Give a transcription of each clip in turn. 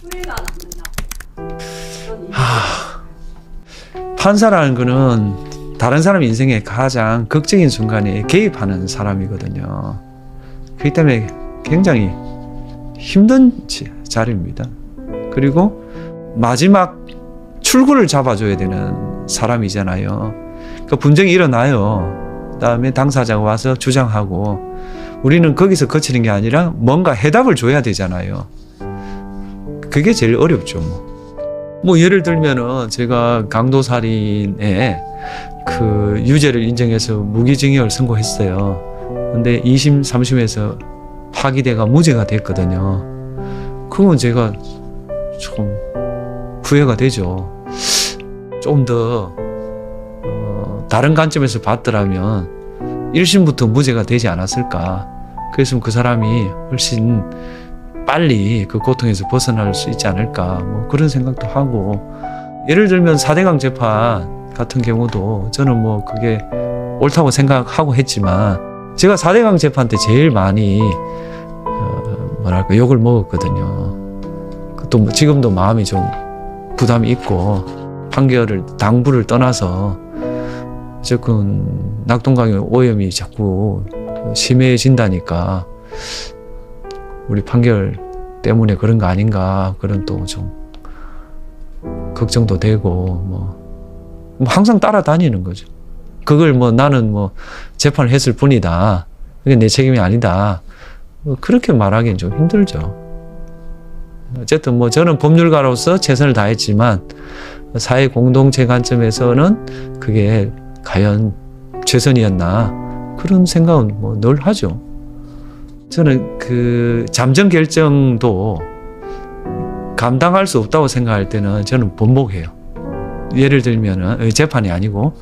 후회가 남는다. 판사라는 거는 다른 사람 인생에 가장 극적인 순간에 개입하는 사람이거든요. 그렇기 때문에 굉장히 힘든 자리입니다. 그리고 마지막 출구를 잡아줘야 되는 사람이잖아요. 그 분쟁이 일어나요. 그다음에 당사자가 와서 주장하고 우리는 거기서 거치는 게 아니라 뭔가 해답을 줘야 되잖아요. 그게 제일 어렵죠. 뭐 예를 들면은 제가 강도살인에 그 유죄를 인정해서 무기징역을 선고했어요. 근데 2심, 3심에서 파기대가 무죄가 됐거든요. 그건 제가 좀 후회가 되죠. 좀 더 다른 관점에서 봤더라면 1심부터 무죄가 되지 않았을까. 그랬으면 그 사람이 훨씬 빨리 그 고통에서 벗어날 수 있지 않을까. 뭐 그런 생각도 하고, 예를 들면 4대강 재판 같은 경우도 저는 뭐 그게 옳다고 생각하고 했지만 제가 4대강 재판 때 제일 많이 뭐랄까 욕을 먹었거든요. 또 뭐 지금도 마음이 좀 부담이 있고, 판결을 당부를 떠나서 어쨌든 낙동강의 오염이 자꾸 심해진다니까 우리 판결 때문에 그런 거 아닌가, 그런 또 좀 걱정도 되고, 뭐 항상 따라다니는 거죠. 그걸 뭐 나는 뭐 재판을 했을 뿐이다, 그게 내 책임이 아니다, 그렇게 말하기는 좀 힘들죠. 어쨌든 뭐 저는 법률가로서 최선을 다했지만 사회 공동체 관점에서는 그게 과연 최선이었나, 그런 생각은 뭐 늘 하죠. 저는 그 잠정 결정도 감당할 수 없다고 생각할 때는 저는 번복해요. 예를 들면은 재판이 아니고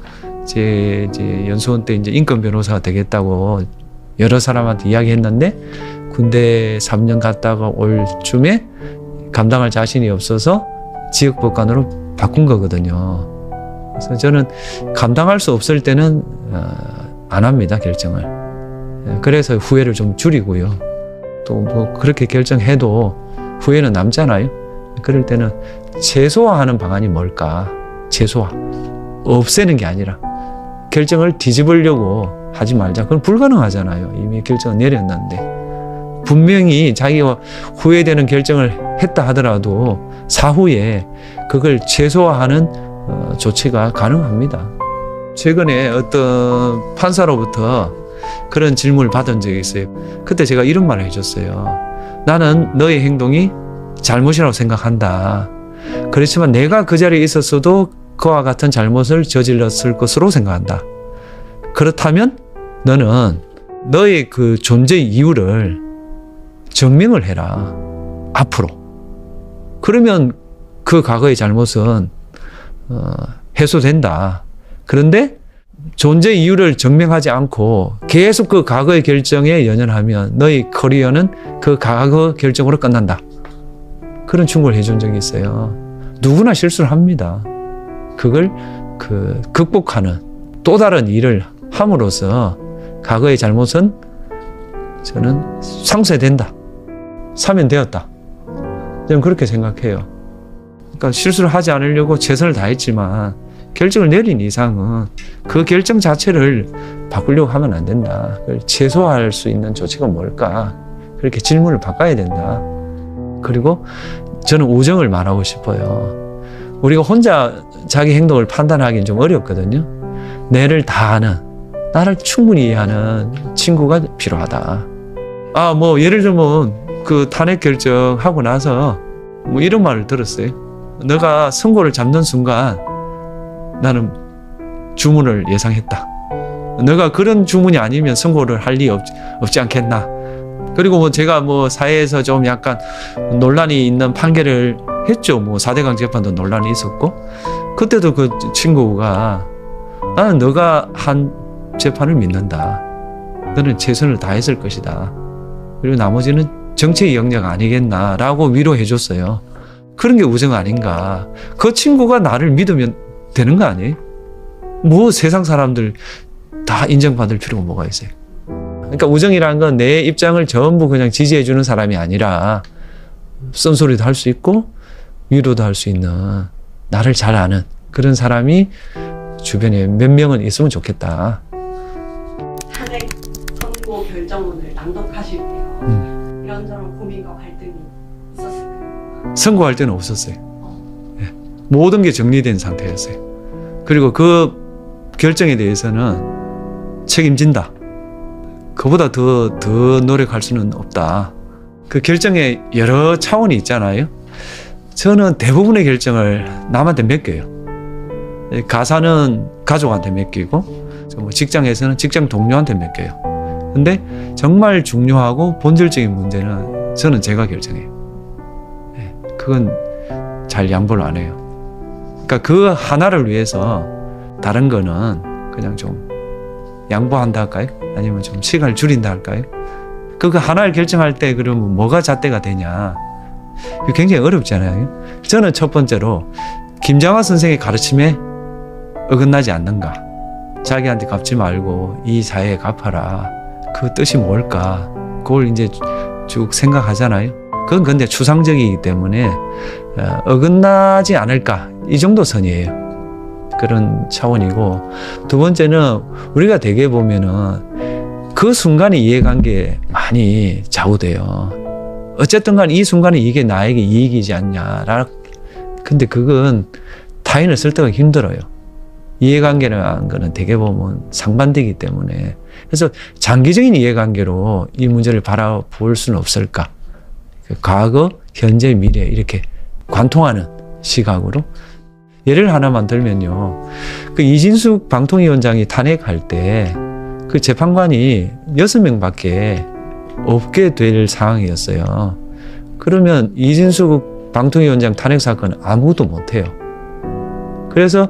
제 연수원 때 이제 인권 변호사가 되겠다고 여러 사람한테 이야기했는데 군대 3년 갔다가 올 쯤에 감당할 자신이 없어서 지역법관으로 바꾼 거거든요. 그래서 저는 감당할 수 없을 때는 안 합니다, 결정을. 그래서 후회를 좀 줄이고요. 또 뭐 그렇게 결정해도 후회는 남잖아요. 그럴 때는 최소화하는 방안이 뭘까? 최소화. 없애는 게 아니라 결정을 뒤집으려고 하지 말자. 그건 불가능하잖아요. 이미 결정을 내렸는데. 분명히 자기가 후회되는 결정을 했다 하더라도 사후에 그걸 최소화하는 조치가 가능합니다. 최근에 어떤 판사로부터 그런 질문을 받은 적이 있어요. 그때 제가 이런 말을 해줬어요. 나는 너의 행동이 잘못이라고 생각한다. 그렇지만 내가 그 자리에 있었어도 그와 같은 잘못을 저질렀을 것으로 생각한다. 그렇다면 너는 너의 그 존재 이유를 증명을 해라, 앞으로. 그러면 그 과거의 잘못은 해소된다. 그런데 존재 이유를 증명하지 않고 계속 그 과거의 결정에 연연하면 너의 커리어는 그 과거 결정으로 끝난다. 그런 충고를 해준 적이 있어요. 누구나 실수를 합니다. 그걸 극복하는 또 다른 일을 함으로써 과거의 잘못은 저는 상쇄된다, 사면되었다, 저는 그렇게 생각해요. 그러니까 실수를 하지 않으려고 최선을 다했지만 결정을 내린 이상은 그 결정 자체를 바꾸려고 하면 안 된다. 그걸 최소화할 수 있는 조치가 뭘까? 그렇게 질문을 바꿔야 된다. 그리고 저는 우정을 말하고 싶어요. 우리가 혼자 자기 행동을 판단하기는 좀 어렵거든요. 내를 다 아는, 나를 충분히 이해하는 친구가 필요하다. 뭐 예를 들면 그 탄핵 결정하고 나서 뭐 이런 말을 들었어요. 너가 선고를 잡는 순간 나는 주문을 예상했다. 너가 그런 주문이 아니면 선고를 할 리 없지 않겠나. 그리고 뭐 제가 뭐 사회에서 좀 약간 논란이 있는 판결을 했죠. 뭐 4대강 재판도 논란이 있었고, 그때도 그 친구가 나는 너가 한 재판을 믿는다. 너는 최선을 다했을 것이다. 그리고 나머지는 정치의 영역 아니겠나라고 위로해 줬어요. 그런 게 우정 아닌가. 그 친구가 나를 믿으면 되는 거 아니에요? 뭐 세상 사람들 다 인정받을 필요가 뭐가 있어요? 그러니까 우정이라는 건 내 입장을 전부 그냥 지지해 주는 사람이 아니라 쓴소리도 할 수 있고 위로도 할 수 있는 나를 잘 아는 그런 사람이 주변에 몇 명은 있으면 좋겠다. 탄핵 선고 결정문을 낭독하실 때요. 이런저런 고민과 갈등이 있었을까요? 선고할 때는 없었어요. 네. 모든 게 정리된 상태였어요. 그리고 그 결정에 대해서는 책임진다. 그보다 더 노력할 수는 없다. 그 결정에 여러 차원이 있잖아요. 저는 대부분의 결정을 남한테 맡겨요. 가사는 가족한테 맡기고 뭐 직장에서는 직장 동료한테 맡겨요. 근데 정말 중요하고 본질적인 문제는 저는 제가 결정해요. 그건 잘 양보를 안 해요. 그러니까 그 하나를 위해서 다른 거는 그냥 좀 양보한다 할까요? 아니면 좀 시간을 줄인다 할까요? 그 하나를 결정할 때 그러면 뭐가 잣대가 되냐? 굉장히 어렵잖아요. 저는 첫 번째로 김장하 선생의 가르침에 어긋나지 않는가. 자기한테 갚지 말고 이 사회에 갚아라. 그 뜻이 뭘까? 그걸 이제 쭉 생각하잖아요. 그건 근데 추상적이기 때문에 어긋나지 않을까. 이 정도 선이에요. 그런 차원이고, 두 번째는 우리가 되게 보면은 그 순간의 이해관계에 많이 좌우돼요. 어쨌든 간 이 순간에 이게 나에게 이익이지 않냐. 근데 그건 타인을 설득하기 힘들어요. 이해관계라는 거는 되게 보면 상반되기 때문에. 그래서 장기적인 이해관계로 이 문제를 바라볼 수는 없을까. 과거, 현재, 미래 이렇게 관통하는 시각으로. 예를 하나만 들면요. 그 이진숙 방통위원장이 탄핵할 때 그 재판관이 6명밖에 없게 될 상황이었어요. 그러면 이진숙 방통위원장 탄핵 사건은 아무것도 못해요. 그래서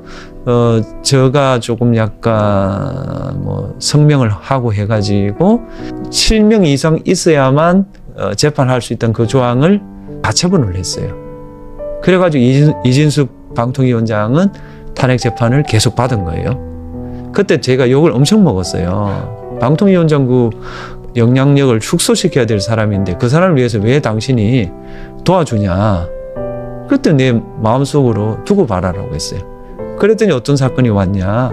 제가 조금 약간 뭐 성명을 하고 해가지고 7명 이상 있어야만 재판할 수 있던 그 조항을 가처분을 했어요. 그래가지고 이진숙 방통위원장은 탄핵 재판을 계속 받은 거예요. 그때 제가 욕을 엄청 먹었어요. 방통위원장 그 영향력을 축소시켜야 될 사람인데 그 사람을 위해서 왜 당신이 도와주냐. 그때 내 마음속으로 두고 봐라라고 했어요. 그랬더니 어떤 사건이 왔냐.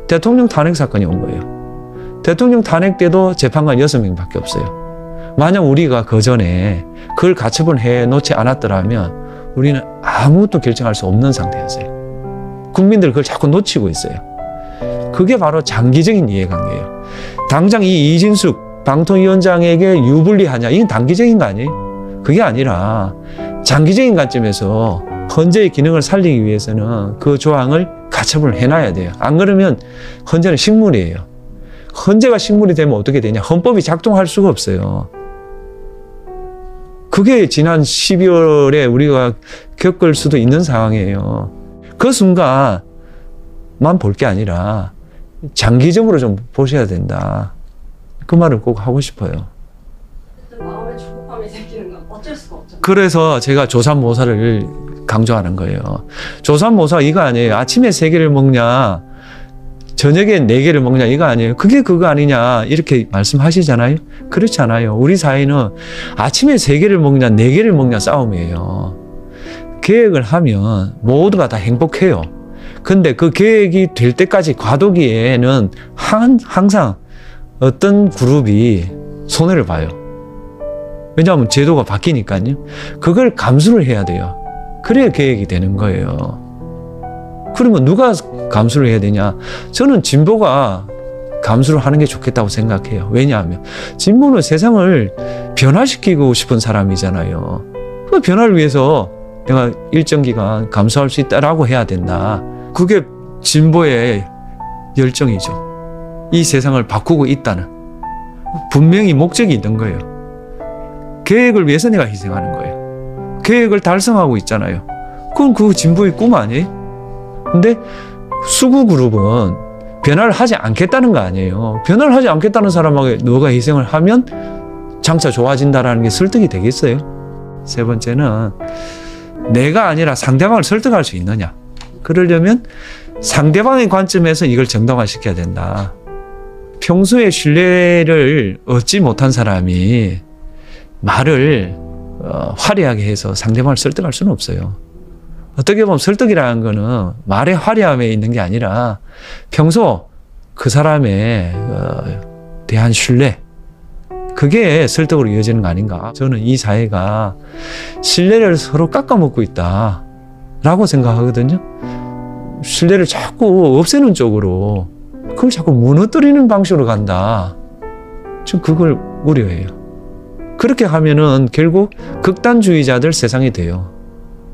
대통령 탄핵 사건이 온 거예요. 대통령 탄핵 때도 재판관 6명밖에 없어요. 만약 우리가 그 전에 그걸 가처분 해놓지 않았더라면 우리는 아무것도 결정할 수 없는 상태였어요. 국민들 그걸 자꾸 놓치고 있어요. 그게 바로 장기적인 이해관계예요. 당장 이 이진숙 방통위원장에게 유불리하냐, 이건 단기적인 거 아니에요? 그게 아니라 장기적인 관점에서 헌재의 기능을 살리기 위해서는 그 조항을 가처분을 해놔야 돼요. 안 그러면 헌재는 식물이에요. 헌재가 식물이 되면 어떻게 되냐? 헌법이 작동할 수가 없어요. 그게 지난 12월에 우리가 겪을 수도 있는 상황이에요. 그 순간만 볼 게 아니라 장기적으로 좀 보셔야 된다. 그 말을 꼭 하고 싶어요. 마음에 조급함이 생기는 건 어쩔 수가 없죠. 그래서 제가 조삼모사를 강조하는 거예요. 조삼모사 이거 아니에요. 아침에 3개를 먹냐, 저녁에 4개를 먹냐 이거 아니에요. 그게 그거 아니냐 이렇게 말씀하시잖아요. 그렇지 않아요. 우리 사회는 아침에 3개를 먹냐 4개를 먹냐 싸움이에요. 계획을 하면 모두가 다 행복해요. 근데 그 계획이 될 때까지 과도기에는 항상 어떤 그룹이 손해를 봐요. 왜냐하면 제도가 바뀌니까요. 그걸 감수를 해야 돼요. 그래야 계획이 되는 거예요. 그러면 누가 감수를 해야 되냐? 저는 진보가 감수를 하는 게 좋겠다고 생각해요. 왜냐하면 진보는 세상을 변화시키고 싶은 사람이잖아요. 그 변화를 위해서 내가 일정 기간 감수할 수 있다라고 해야 된다. 그게 진보의 열정이죠. 이 세상을 바꾸고 있다는 분명히 목적이 있는 거예요. 계획을 위해서 내가 희생하는 거예요. 계획을 달성하고 있잖아요. 그건 그 진보의 꿈 아니에요? 근데 수구 그룹은 변화를 하지 않겠다는 거 아니에요. 변화를 하지 않겠다는 사람에게 너가 희생을 하면 장차 좋아진다라는 게 설득이 되겠어요? 세 번째는 내가 아니라 상대방을 설득할 수 있느냐. 그러려면 상대방의 관점에서 이걸 정당화시켜야 된다. 평소에 신뢰를 얻지 못한 사람이 말을 화려하게 해서 상대방을 설득할 수는 없어요. 어떻게 보면 설득이라는 거는 말의 화려함에 있는 게 아니라 평소 그 사람에 대한 신뢰, 그게 설득으로 이어지는 거 아닌가. 저는 이 사회가 신뢰를 서로 깎아먹고 있다라고 생각하거든요. 신뢰를 자꾸 없애는 쪽으로, 그걸 자꾸 무너뜨리는 방식으로 간다. 좀 그걸 우려해요. 그렇게 하면은 결국 극단주의자들 세상이 돼요.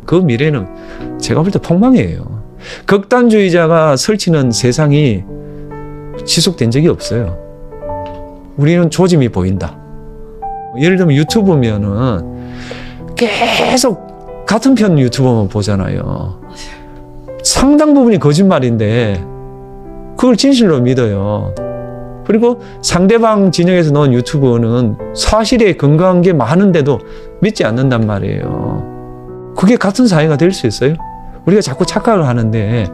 그 미래는 제가 볼 때 폭망이에요. 극단주의자가 설치는 세상이 지속된 적이 없어요. 우리는 조짐이 보인다. 예를 들면 유튜브면은 계속 같은 편 유튜버만 보잖아요. 상당 부분이 거짓말인데 그걸 진실로 믿어요. 그리고 상대방 진영에서 나온 유튜버는 사실에 근거한 게 많은데도 믿지 않는단 말이에요. 그게 같은 사회가 될 수 있어요? 우리가 자꾸 착각을 하는데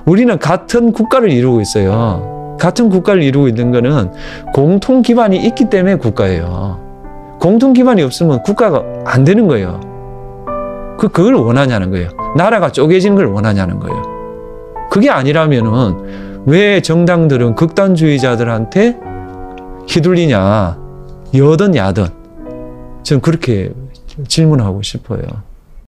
우리는 같은 국가를 이루고 있어요. 같은 국가를 이루고 있는 거는 공통 기반이 있기 때문에 국가예요. 공통 기반이 없으면 국가가 안 되는 거예요. 그걸 원하냐는 거예요. 나라가 쪼개지는 걸 원하냐는 거예요. 그게 아니라면은 왜 정당들은 극단주의자들한테 휘둘리냐, 여든 야든. 저는 그렇게 질문하고 싶어요.